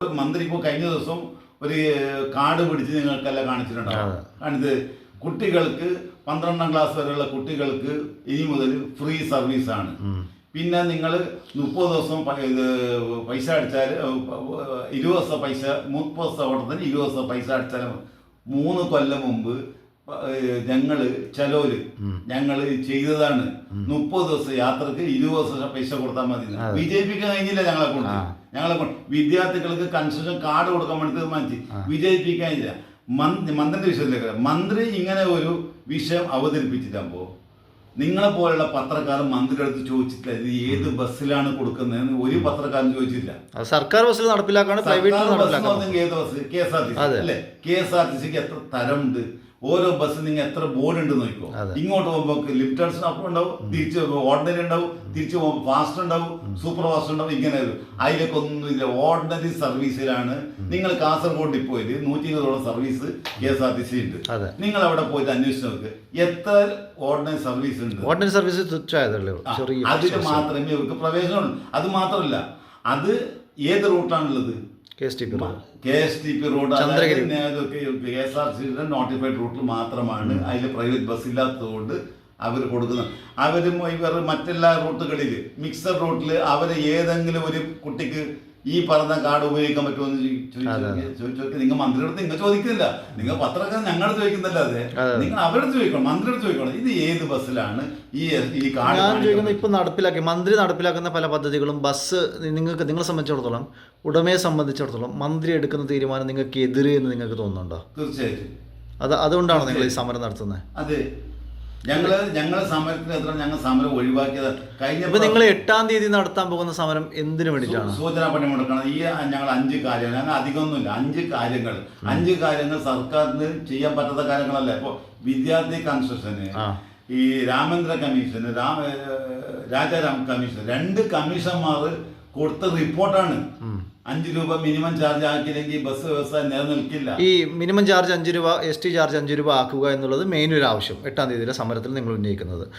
മന്ത്രി ഇപ്പോൾ കഴിഞ്ഞ ദിവസം ഒരു കാർഡ് പിടിച്ച് നിങ്ങൾക്കെല്ലാം കാണിച്ചിട്ടുണ്ടാവും. കാണിത് കുട്ടികൾക്ക് 12ാം ക്ലാസ് വരെയുള്ള കുട്ടികൾക്ക് ഇനി മുതൽ ഫ്രീ സർവീസാണ്. പിന്നെ നിങ്ങൾ 30 ദിവസം പൈസ അടിച്ചാൽ 20 ദിവസം പൈസ 30 ദിവസം ഓട്ടത്തിന് 20 ദിവസം പൈസ അടിച്ചാൽ 3 കൊല്ലം മുമ്പ് ഞങ്ങൾ ചെയ്തതാണ്. 30 ദിവസം യാത്രക്ക് 20 ദിവസം പൈസ കൊടുത്താൽ മതി. വിജയിപ്പിക്കാൻ കഴിഞ്ഞില്ല ഞങ്ങളെ കൊണ്ട് വിദ്യാർത്ഥികൾക്ക് കൺസെഷൻ കാർഡ് കൊടുക്കാൻ വേണ്ടി തീരുമാനിച്ചു. വിജയിപ്പിക്കാൻ കഴിഞ്ഞില്ല. മന്ത്രിന്റെ വിഷയത്തിലേക്ക് മന്ത്രി ഇങ്ങനെ ഒരു വിഷയം അവതരിപ്പിച്ചിട്ടാകുമ്പോൾ നിങ്ങളെ പോലുള്ള പത്രക്കാരൻ മന്ത്രിയുടെ അടുത്ത് ചോദിച്ചിട്ടില്ല ഇത് ഏത് ബസ്സിലാണ് കൊടുക്കുന്നതെന്ന് ഒരു പത്രക്കാരൻ ചോദിച്ചില്ല. സർക്കാർ ബസ്സിൽ നടപ്പിലാക്കാണ്, പ്രൈവറ്റ് ഏത് ബസ്? KSRTC അല്ലേ? KSRTCക്ക് എത്ര തരമുണ്ട്? ഓരോ ബസ് നിങ്ങൾ എത്ര ബോർഡ് ഉണ്ട് നോക്കോ. ഇങ്ങോട്ട് പോകുമ്പോൾ ലിമിറ്റഡ് അപ്പ് ഉണ്ടാവും, തിരിച്ച് ഓർഡിനറി ഉണ്ടാവും, തിരിച്ചു പോകുമ്പോൾ ഫാസ്റ്റ് ഉണ്ടാവും, സൂപ്പർ ഫാസ്റ്റ് ഉണ്ടാവും. ഇങ്ങനെ അതിലേക്ക് ഒന്നുമില്ല. ഓർഡിനറി സർവീസിലാണ്. നിങ്ങൾ കാസർഗോഡ് ഡിപ്പോയിൽ 120 സർവീസ് KSRTC ഉണ്ട്. നിങ്ങൾ അവിടെ പോയിട്ട് അന്വേഷിച്ച് നോക്ക് എത്ര ഓർഡിനറി സർവീസ് ഉണ്ട്. ഓർഡിനറി സർവീസ് അതിന് മാത്രമേ ഇവർക്ക് പ്രവേശനമുള്ളൂ. അത് മാത്രമല്ല, അത് ഏത് റൂട്ടാണുള്ളത്? KSTP road. KSRTCയുടെ നോട്ടിഫൈഡ് റൂട്ടിൽ മാത്രമാണ്. അതിൽ പ്രൈവറ്റ് ബസ് ഇല്ലാത്തതുകൊണ്ട് അവർ കൊടുക്കുന്നത്. ഇവർ മറ്റെല്ലാ റൂട്ടുകളിൽ മിക്സഡ് റൂട്ടിൽ അവർ ഏതെങ്കിലും ഒരു കുട്ടിക്ക് ഈ പറഞ്ഞ കാർഡ് ഉപയോഗിക്കാൻ പറ്റുമെന്ന് ചോദിച്ചു. നിങ്ങൾ മന്ത്രിയുടെ അടുത്ത് നിങ്ങൾ ചോദിക്കുന്നില്ല, നിങ്ങൾ പത്രക്കാരൻ ഞങ്ങളുടെ ചോദിക്കുന്നില്ല. അതെ, നിങ്ങൾ അവരുടെ ചോദിക്കണം, മന്ത്രിയുടെ ചോദിക്കണം ഇത് ഏത് ബസ്സിലാണ് ഈ കാർഡ്. ഞാൻ ചോദിക്കുന്നത് ഇപ്പൊ മന്ത്രി നടപ്പിലാക്കുന്ന പല പദ്ധതികളും ബസ് നിങ്ങളെ സംബന്ധിച്ചിടത്തോളം, ഉടമയെ സംബന്ധിച്ചിടത്തോളം മന്ത്രി എടുക്കുന്ന തീരുമാനം നിങ്ങൾക്ക് എതിര് എന്ന് നിങ്ങൾക്ക് തോന്നുന്നുണ്ടോ? തീർച്ചയായിട്ടും. അതുകൊണ്ടാണ് നിങ്ങൾ ഈ സമരം നടത്തുന്നത്? അതെ, ഞങ്ങൾ സമരം ഒഴിവാക്കിയത് കഴിഞ്ഞ. നിങ്ങൾ 8-ാം തീയതി നടത്താൻ പോകുന്ന സമരം എന്തിനു വേണ്ടിയിട്ടാണ്? സൂചനാ പണിമുടക്കണം. ഞങ്ങൾ 5 കാര്യങ്ങൾ, ഞങ്ങൾ അധികമൊന്നുമില്ല, 5 കാര്യങ്ങൾ സർക്കാരിന് ചെയ്യാൻ പറ്റാത്ത കാര്യങ്ങളല്ല. ഇപ്പോൾ വിദ്യാർത്ഥി കൺസെഷന്, ഈ രാമേന്ദ്ര കമ്മീഷന്, രാജാറാം കമ്മീഷൻ, 2 കമ്മീഷന്മാർ കൊടുത്ത റിപ്പോർട്ടാണ്. 5 രൂപ മിനിമം ചാർജ് ആക്കിയില്ലെങ്കിൽ ബസ് വ്യവസായം നിലനിൽക്കില്ല. ഈ മിനിമം ചാർജ് 5 രൂപ, ST ചാർജ് 5 രൂപ ആക്കുക എന്നുള്ളത് മെയിൻ ഒരു ആവശ്യം 8-ാം തീയതിയിലെ സമരത്തിൽ നിങ്ങൾ ഉന്നയിക്കുന്നത്.